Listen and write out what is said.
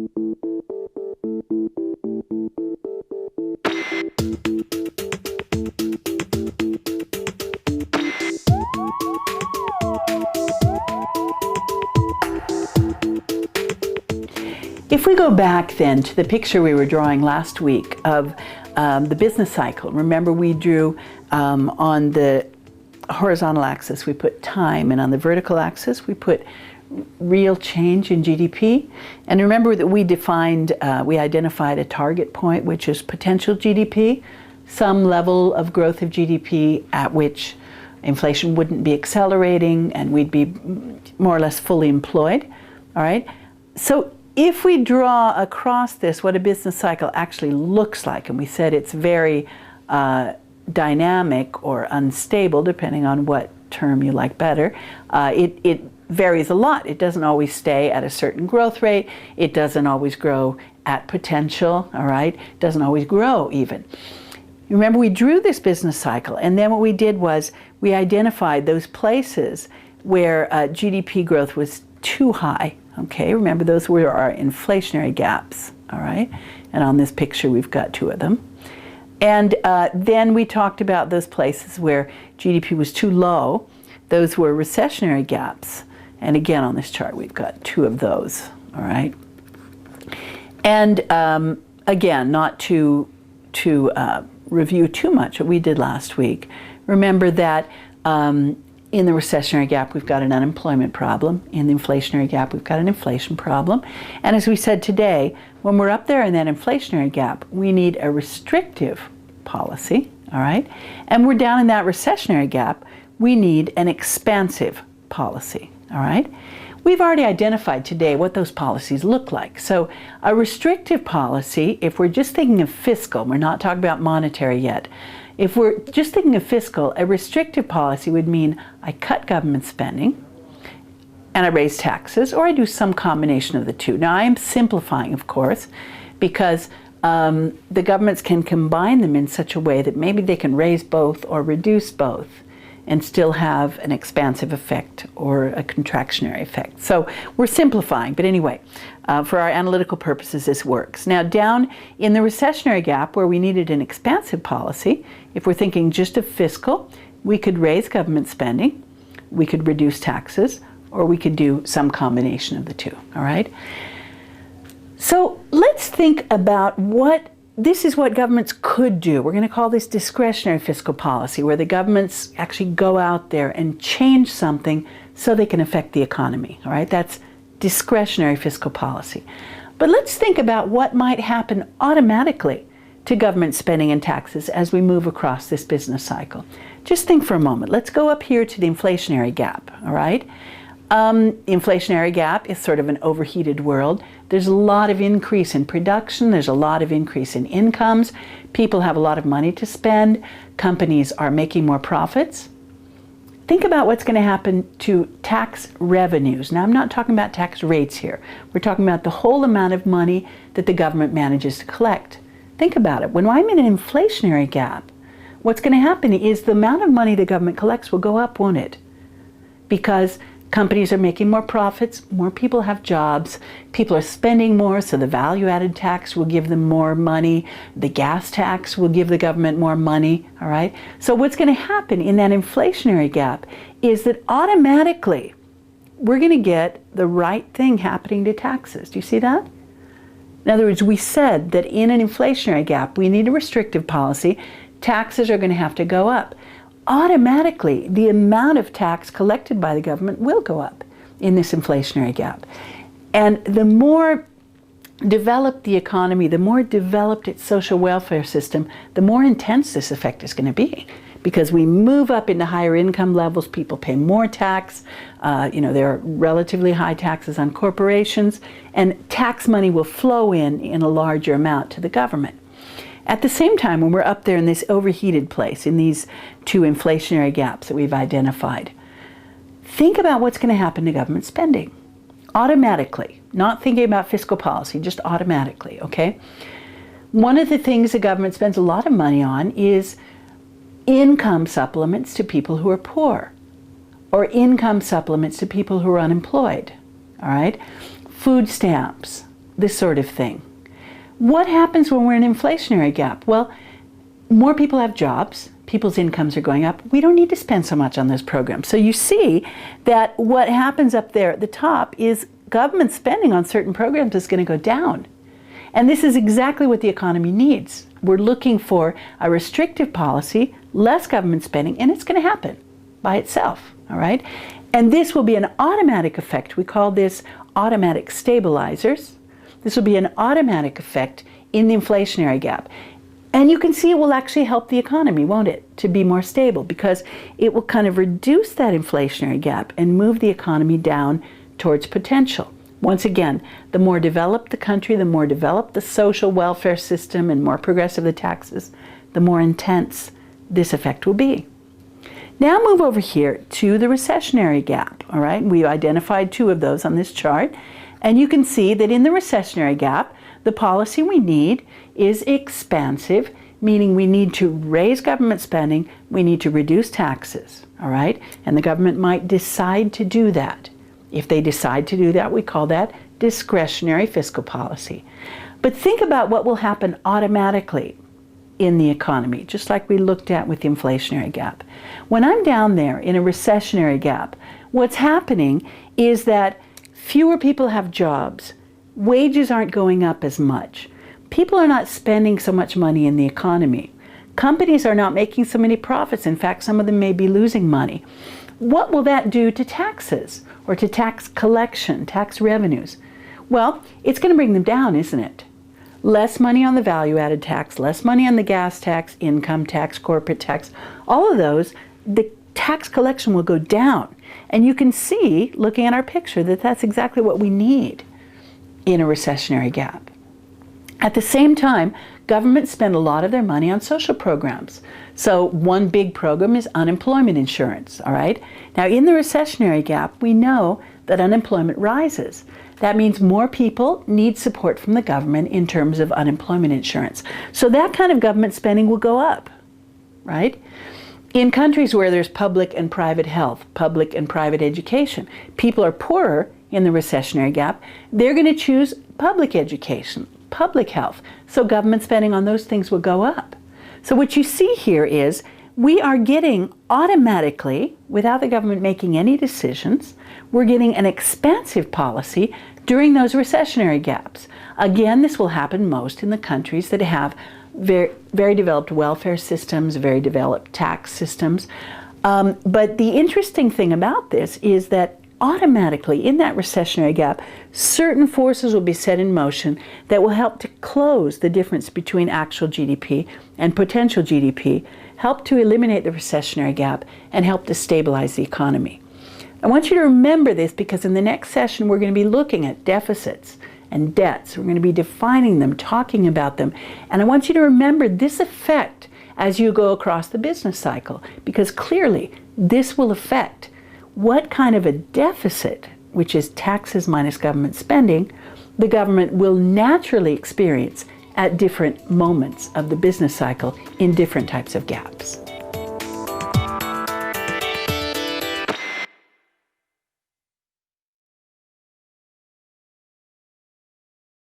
If we go back then to the picture we were drawing last week of the business cycle, remember we drew on the horizontal axis we put time, and on the vertical axis we put real change in GDP. And remember that we identified a target point, which is potential GDP, some level of growth of GDP at which inflation wouldn't be accelerating and we'd be more or less fully employed. All right. So if we draw across this what a business cycle actually looks like, and we said it's very dynamic or unstable, depending on what term you like better, it varies a lot. It doesn't always stay at a certain growth rate. It doesn't always grow at potential, all right? It doesn't always grow even. Remember, we drew this business cycle, and then what we did was we identified those places where GDP growth was too high. Okay, remember those were our inflationary gaps, all right? And on this picture, we've got two of them. And then we talked about those places where GDP was too low. Those were recessionary gaps. And again, on this chart, we've got two of those, all right? And again, not to review too much what we did last week, remember that in the recessionary gap, we've got an unemployment problem. In the inflationary gap, we've got an inflation problem. And as we said today, when we're up there in that inflationary gap, we need a restrictive policy, all right? And we're down in that recessionary gap, we need an expansive policy, all right? We've already identified today what those policies look like. So a restrictive policy, if we're just thinking of fiscal, we're not talking about monetary yet, if we're just thinking of fiscal, a restrictive policy would mean I cut government spending and I raise taxes, or I do some combination of the two. Now, I am simplifying, of course, because the governments can combine them in such a way that maybe they can raise both or reduce both and still have an expansive effect or a contractionary effect. So we're simplifying, but anyway, for our analytical purposes, this works. Now, down in the recessionary gap where we needed an expansive policy, if we're thinking just of fiscal, we could raise government spending, we could reduce taxes, or we could do some combination of the two, all right? So let's think about this is what governments could do. We're going to call this discretionary fiscal policy, where the governments actually go out there and change something so they can affect the economy, all right? That's discretionary fiscal policy. But let's think about what might happen automatically to government spending and taxes as we move across this business cycle. Just think for a moment. Let's go up here to the inflationary gap, all right? Inflationary gap is sort of an overheated world. There's a lot of increase in production. There's a lot of increase in incomes. People have a lot of money to spend. Companies are making more profits. Think about what's going to happen to tax revenues. Now, I'm not talking about tax rates here. We're talking about the whole amount of money that the government manages to collect. Think about it. When I'm in an inflationary gap, what's going to happen is the amount of money the government collects will go up, won't it? Because companies are making more profits, more people have jobs, people are spending more, so the value-added tax will give them more money, the gas tax will give the government more money, all right? So what's going to happen in that inflationary gap is that automatically we're going to get the right thing happening to taxes. Do you see that? In other words, we said that in an inflationary gap, we need a restrictive policy. Taxes are going to have to go up. Automatically, the amount of tax collected by the government will go up in this inflationary gap. And the more developed the economy, the more developed its social welfare system, the more intense this effect is going to be. Because we move up into higher income levels, people pay more tax, there are relatively high taxes on corporations, and tax money will flow in a larger amount to the government. At the same time, when we're up there in this overheated place, in these two inflationary gaps that we've identified, think about what's going to happen to government spending. Automatically, not thinking about fiscal policy, just automatically, okay? One of the things the government spends a lot of money on is income supplements to people who are poor, or income supplements to people who are unemployed, all right? Food stamps, this sort of thing. What happens when we're in an inflationary gap? Well, more people have jobs, people's incomes are going up. We don't need to spend so much on those programs. So you see that what happens up there at the top is government spending on certain programs is going to go down. And this is exactly what the economy needs. We're looking for a restrictive policy, less government spending, and it's going to happen by itself, all right? And this will be an automatic effect. We call this automatic stabilizers. This will be an automatic effect in the inflationary gap. And you can see it will actually help the economy, won't it, to be more stable, because it will kind of reduce that inflationary gap and move the economy down towards potential. Once again, the more developed the country, the more developed the social welfare system and more progressive the taxes, the more intense this effect will be. Now move over here to the recessionary gap, all right? We identified two of those on this chart. And you can see that in the recessionary gap, the policy we need is expansive, meaning we need to raise government spending, we need to reduce taxes, all right? And the government might decide to do that. If they decide to do that, we call that discretionary fiscal policy. But think about what will happen automatically in the economy, just like we looked at with the inflationary gap. When I'm down there in a recessionary gap, what's happening is that fewer people have jobs, wages aren't going up as much, people are not spending so much money in the economy, companies are not making so many profits, in fact some of them may be losing money. What will that do to taxes or to tax collection, tax revenues? Well, it's going to bring them down, isn't it? Less money on the value-added tax, less money on the gas tax, income tax, corporate tax, all of those, the tax collection will go down. And you can see, looking at our picture, that that's exactly what we need in a recessionary gap. At the same time, governments spend a lot of their money on social programs. So one big program is unemployment insurance, all right? Now in the recessionary gap, we know that unemployment rises. That means more people need support from the government in terms of unemployment insurance. So that kind of government spending will go up, right? In countries where there's public and private health, public and private education, people are poorer in the recessionary gap, they're going to choose public education, public health. So government spending on those things will go up. So what you see here is we are getting automatically, without the government making any decisions, we're getting an expansive policy during those recessionary gaps. Again, this will happen most in the countries that have very developed welfare systems, very developed tax systems. But the interesting thing about this is that automatically in that recessionary gap, certain forces will be set in motion that will help to close the difference between actual GDP and potential GDP, help to eliminate the recessionary gap, and help to stabilize the economy. I want you to remember this because in the next session we're going to be looking at deficits and debts. We're going to be defining them, talking about them. And I want you to remember this effect as you go across the business cycle, because clearly this will affect what kind of a deficit, which is taxes minus government spending, the government will naturally experience at different moments of the business cycle in different types of gaps.